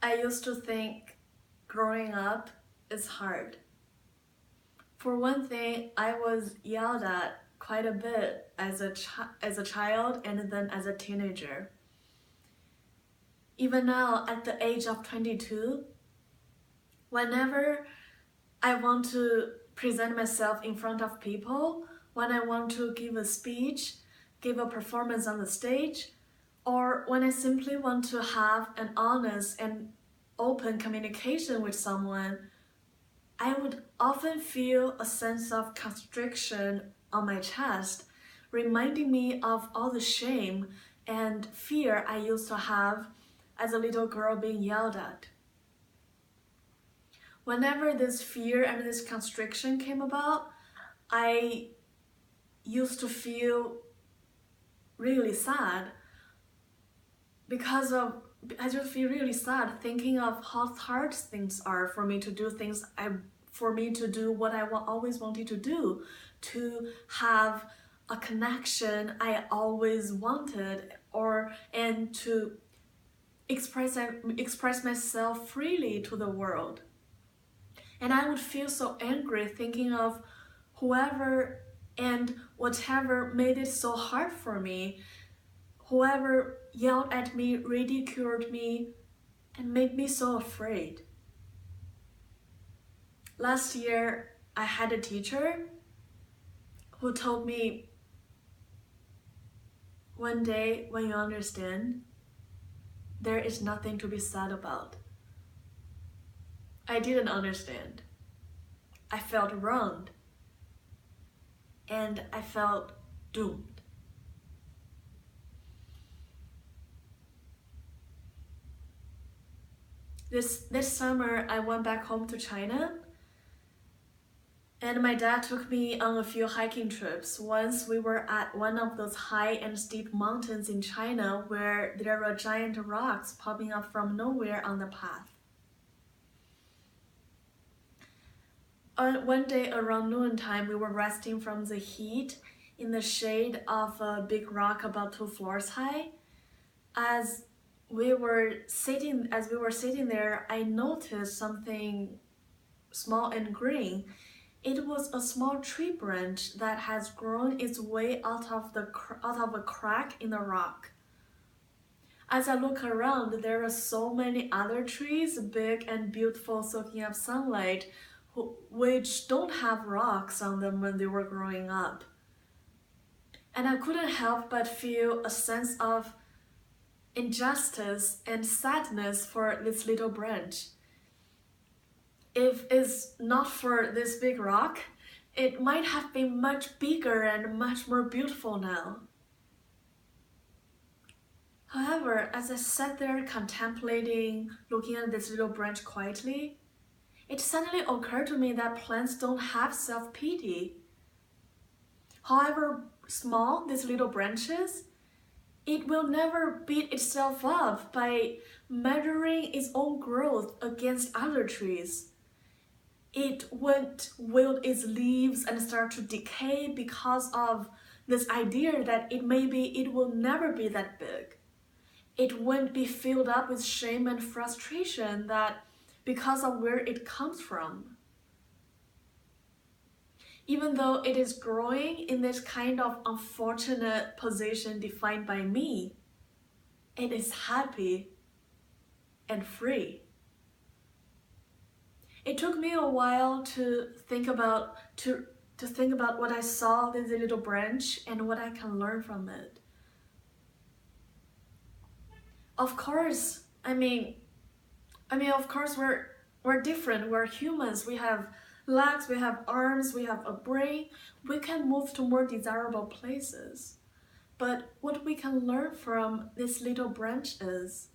I used to think growing up is hard. For one thing, I was yelled at quite a bit as a child and then as a teenager. Even now, at the age of 22, whenever I want to present myself in front of people, when I want to give a speech, give a performance on the stage, or when I simply want to have an honest and open communication with someone, I would often feel a sense of constriction on my chest, reminding me of all the shame and fear I used to have as a little girl being yelled at. Whenever this fear and this constriction came about, I used to feel really sad I just feel really sad thinking of how hard things are for me to do for me to do what I always wanted to do, to have a connection I always wanted, and to express myself freely to the world. And I would feel so angry thinking of whoever and whatever made it so hard for me, whoever yelled at me, ridiculed me, and made me so afraid. Last year, I had a teacher who told me, one day when you understand, there is nothing to be sad about. I didn't understand. I felt wronged. And I felt doomed. This summer, I went back home to China, and my dad took me on a few hiking trips. Once we were at one of those high and steep mountains in China where there are giant rocks popping up from nowhere on the path. One day around noontime, we were resting from the heat in the shade of a big rock about 2 floors high. As we were sitting there, I noticed something small and green. It was a small tree branch that has grown its way out of a crack in the rock. As I look around, there are so many other trees, big and beautiful, soaking up sunlight, which don't have rocks on them when they were growing up. And I couldn't help but feel a sense of injustice and sadness for this little branch. If it's not for this big rock, it might have been much bigger and much more beautiful now. However, as I sat there contemplating, looking at this little branch quietly, it suddenly occurred to me that plants don't have self-pity. However small these little branches, it will never beat itself up by measuring its own growth against other trees. It won't wilt its leaves and start to decay because of this idea that it will never be that big. It won't be filled up with shame and frustration that because of where it comes from. Even though it is growing in this kind of unfortunate position defined by me, it is happy and free. It took me a while to think about what I saw in the little branch and what I can learn from it. Of course, of course we're different. We're humans. We have legs, we have arms, we have a brain. We can move to more desirable places. But what we can learn from this little branch is,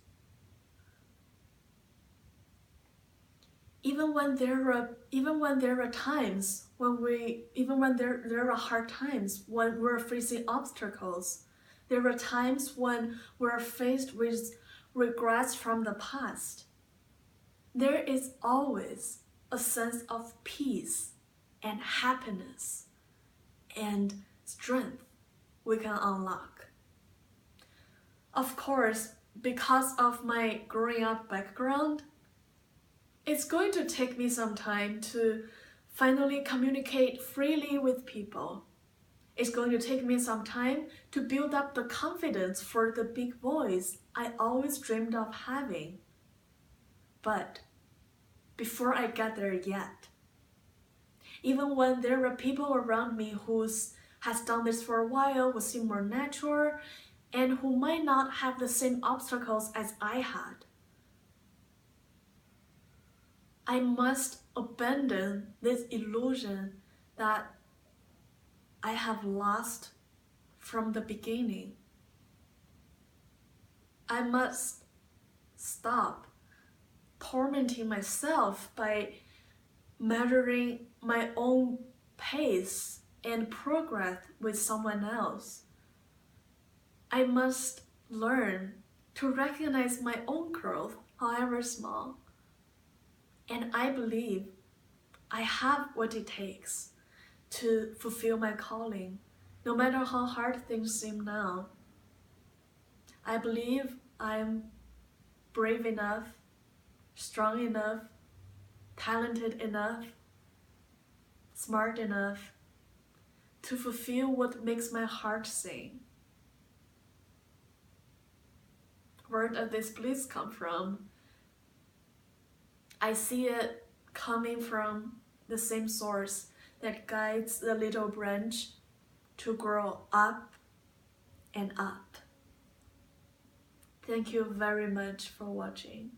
even when there are times when there are hard times when we're facing obstacles, there are times when we're faced with regrets from the past, there is always a sense of peace and happiness and strength we can unlock. Of course, because of my growing up background, it's going to take me some time to finally communicate freely with people. It's going to take me some time to build up the confidence for the big voice I always dreamed of having. But before I get there yet, even when there are people around me who has done this for a while, who seem more natural, and who might not have the same obstacles as I had, I must abandon this illusion that I have lost from the beginning. I must stop tormenting myself by measuring my own pace and progress with someone else. I must learn to recognize my own growth, however small. And I believe I have what it takes to fulfill my calling, no matter how hard things seem now. I believe I'm brave enough, strong enough, talented enough, smart enough to fulfill what makes my heart sing. Where does this bliss come from? I see it coming from the same source that guides the little branch to grow up and up. Thank you very much for watching.